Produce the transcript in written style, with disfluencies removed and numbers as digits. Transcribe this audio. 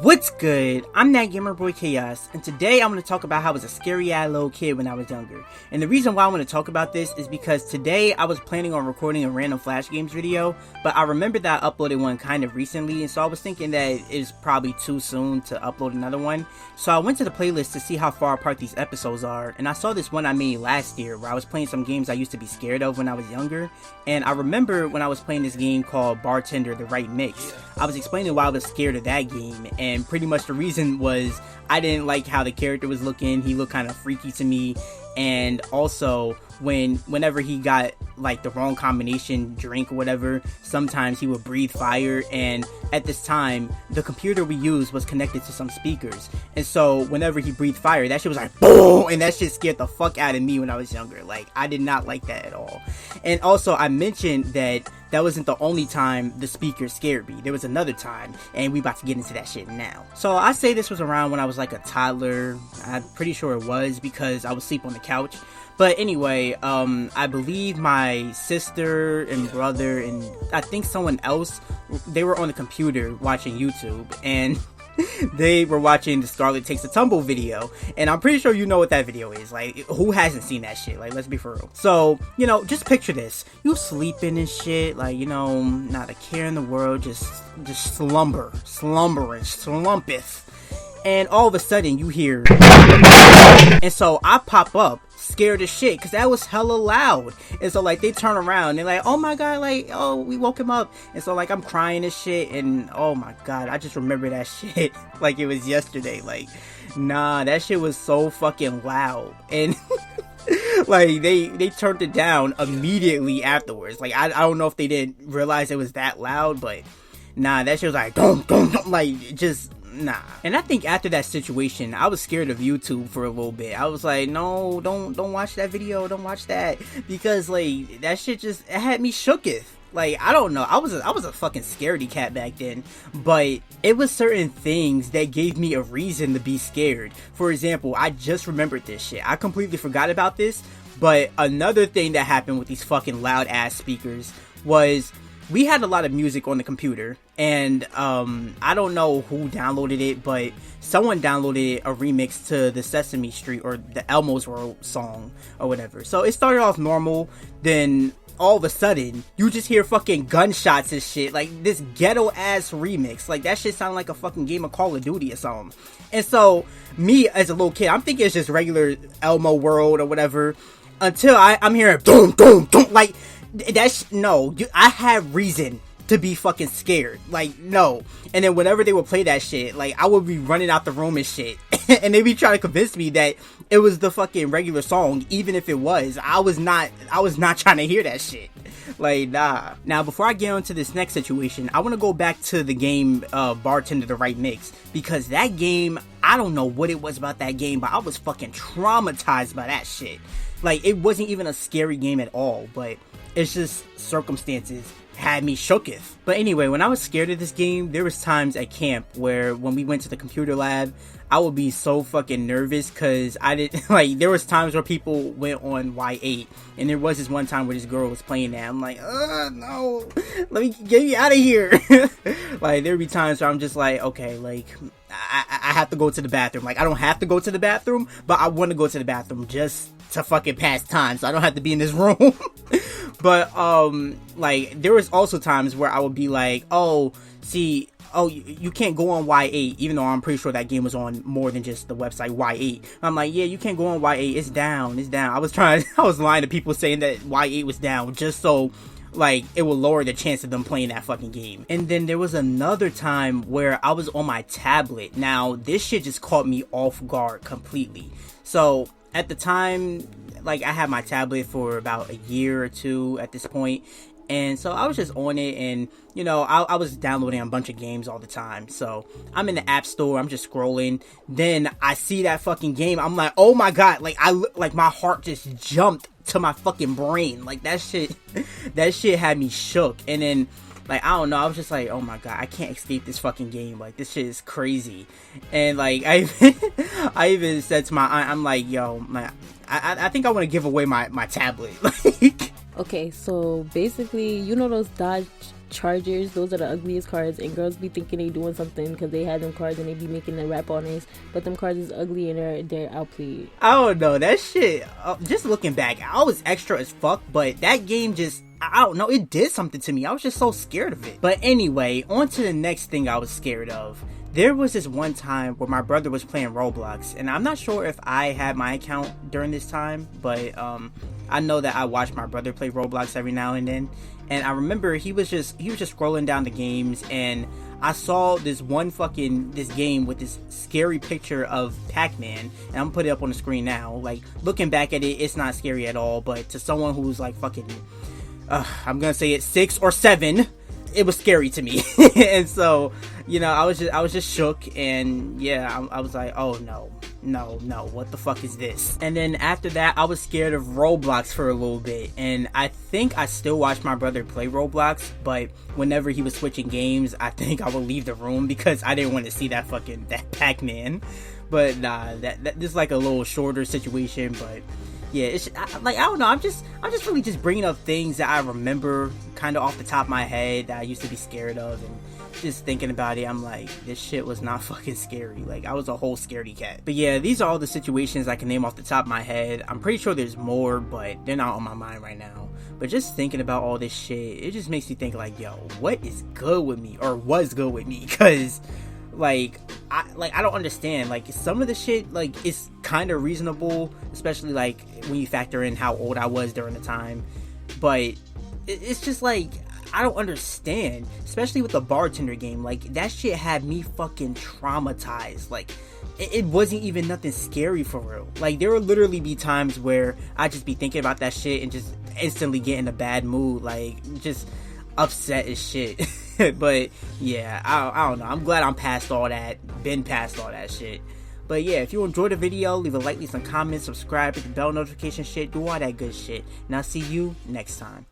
What's good? I'm that gamer boy Chaos, and today I'm going to talk about how I was a scary ass little kid when I was younger. And the reason why I want to talk about this is because today I was planning on recording a random Flash Games video, but I remembered that I uploaded one kind of recently, and so I was thinking that it's probably too soon to upload another one. So I went to the playlist to see how far apart these episodes are, and I saw this one I made last year where I was playing some games I used to be scared of when I was younger. And I remember when I was playing this game called Bartender: The Right Mix, I was explaining why I was scared of that game, and pretty much the reason was I didn't like how the character was looking. He looked kind of freaky to me, and also whenever he got like the wrong combination drink or whatever, sometimes he would breathe fire. And at this time the computer we used was connected to some speakers, and so whenever he breathed fire, that shit was like boom, and that shit scared the fuck out of me when I was younger. Like, I did not like that at all. And also I mentioned that wasn't the only time the speaker scared me. There was another time, and we about to get into that shit now. So I say this was around when I was like a toddler. I'm pretty sure it was because I was asleep on the couch. But anyway, I believe my sister and brother and I think someone else, they were on the computer watching YouTube, and they were watching the Scarlet Takes a Tumble video, and I'm pretty sure you know what that video is. Like, who hasn't seen that shit? Like, let's be for real. So, you know, just picture this. You sleeping and shit, like, you know, not a care in the world, just slumbering, slumpeth. And all of a sudden you hear, and so I pop up scared as shit because that was hella loud. And so like they turn around and they're like, oh my god, like, oh, we woke him up. And so like I'm crying and shit, and oh my god, I just remember that shit like it was yesterday. Like, nah, that shit was so fucking loud. And like they turned it down immediately afterwards. Like I don't know if they didn't realize it was that loud, but nah, that shit was like dum, like just nah. And I think after that situation, I was scared of YouTube for a little bit. I was like, no, don't watch that video, don't watch that, because like that shit just, it had me shooketh. Like, I don't know, I was a fucking scaredy cat back then, but it was certain things that gave me a reason to be scared. For example, I just remembered this shit. I completely forgot about this, but another thing that happened with these fucking loud ass speakers was we had a lot of music on the computer, and I don't know who downloaded it, but someone downloaded a remix to the Sesame Street or the Elmo's World song or whatever. So it started off normal, then all of a sudden you just hear fucking gunshots and shit, like this ghetto ass remix. Like, that shit sounded like a fucking game of Call of Duty or something. And so me as a little kid, I'm thinking it's just regular Elmo World or whatever, until I'm hearing boom, boom, boom, like I had reason to be fucking scared. Like, no. And then whenever they would play that shit, like, I would be running out the room and shit. And they be trying to convince me that it was the fucking regular song, even if it was. I was not trying to hear that shit. Like, nah. Now, before I get into this next situation, I want to go back to the game Bartender: The Right Mix, because that game, I don't know what it was about that game, but I was fucking traumatized by that shit. Like, it wasn't even a scary game at all, but it's just circumstances had me shooketh. But anyway, when I was scared of this game, there was times at camp where when we went to the computer lab, I would be so fucking nervous because I didn't like, there was times where people went on Y8, and there was this one time where this girl was playing that. I'm like, no, let me get you out of here. Like, there'd be times where I'm just like, okay, like I have to go to the bathroom. Like, I don't have to go to the bathroom, but I want to go to the bathroom just to fucking pass time, so I don't have to be in this room. But like, there was also times where I would be like, you can't go on Y8, even though I'm pretty sure that game was on more than just the website Y8. I'm like, yeah, you can't go on Y8, it's down. I was lying to people saying that Y8 was down just so like it will lower the chance of them playing that fucking game. And then there was another time where I was on my tablet. Now, this shit just caught me off guard completely. So at the time, like, I had my tablet for about a year or two at this point, and so I was just on it, and you know, I was downloading a bunch of games all the time. So I'm in the app store, I'm just scrolling, then I see that fucking game. I'm like, oh my god, like my heart just jumped to my fucking brain. Like, that shit had me shook. And then, like, I don't know, I was just like, oh my god, I can't escape this fucking game. Like, this shit is crazy. And like, I even said to my aunt, I'm like, yo, I think I want to give away my tablet. Like, okay, so basically, you know those Dodge Chargers. Those are the ugliest cards, and girls be thinking they doing something because they had them cards and they be making the rap honest, but them cards is ugly and they're outplayed. I don't know, that shit, just looking back, I was extra as fuck, but that game just, I don't know, it did something to me. I was just so scared of it. But anyway, on to the next thing I was scared of. There was this one time where my brother was playing Roblox, and I'm not sure if I had my account during this time, but I know that I watched my brother play Roblox every now and then, and I remember he was just scrolling down the games, and I saw this game with this scary picture of Pac-Man, and I'm gonna put it up on the screen now. Like, looking back at it, it's not scary at all, but to someone who's like fucking, I'm gonna say it's 6 or 7, it was scary to me. And so, you know, I was just shook, and yeah, I was like, oh no, what the fuck is this? And then after that, I was scared of Roblox for a little bit, and I think I still watched my brother play Roblox, but whenever he was switching games, I think I would leave the room because I didn't want to see that Pac-Man. But nah, that just like a little shorter situation, but yeah, it's I don't know. I'm just really just bringing up things that I remember kind of off the top of my head that I used to be scared of, and just thinking about it, I'm like, this shit was not fucking scary. Like, I was a whole scaredy cat. But yeah, these are all the situations I can name off the top of my head. I'm pretty sure there's more, but they're not on my mind right now. But just thinking about all this shit, it just makes me think like, yo, what is good with me, or was good with me? Because I don't understand. Like, some of the shit, like, it's kind of reasonable, especially like when you factor in how old I was during the time. But it's just like, I don't understand, especially with the bartender game. Like, that shit had me fucking traumatized. Like, it wasn't even nothing scary for real. Like, there would literally be times where I'd just be thinking about that shit and just instantly get in a bad mood, like, just upset as shit. But yeah, I don't know, I'm glad I'm past all that, been past all that shit. But yeah, if you enjoyed the video, leave a like, leave some comments, subscribe, hit the bell notification shit, do all that good shit, and I'll see you next time.